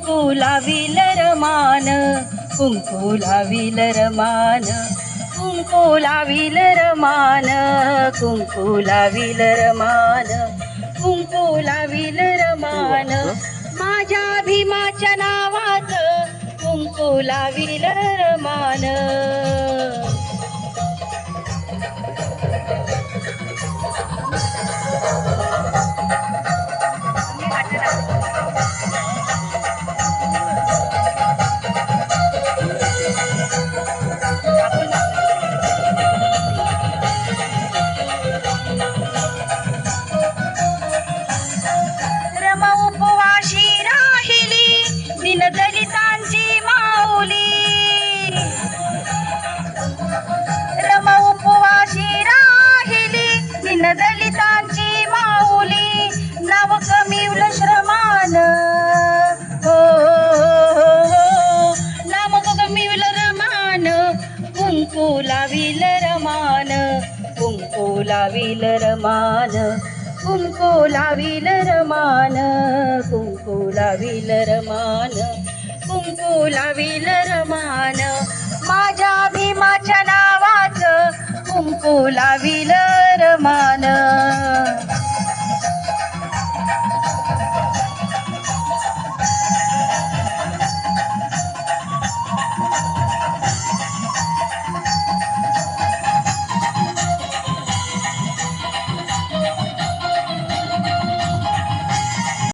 कुंकू लाविल रमान, कुंकू लाविल रमान, कुंकू लाविल रमान, कुंकू लाविल रमान, कुंकू लाविल रमान, माझ्या भीमाच्या नावाचं कुंकू लाविल रमान. रम उपवाशी राहिली दीनदलितांची माऊली, रम उपवाशी राहिली दीनदलितांची माऊली, नाव कमिवलं श्रमान, हो नाम कमिवलं रमान, कुंकू लाविल रमान, कुंकू लाविल रमान, कुंकू लाविल रमान, कुंकू लाविल रमान, कुंकू लाविल रमान, माझ्या भीमाच्या नावाचं कुंकू लाविल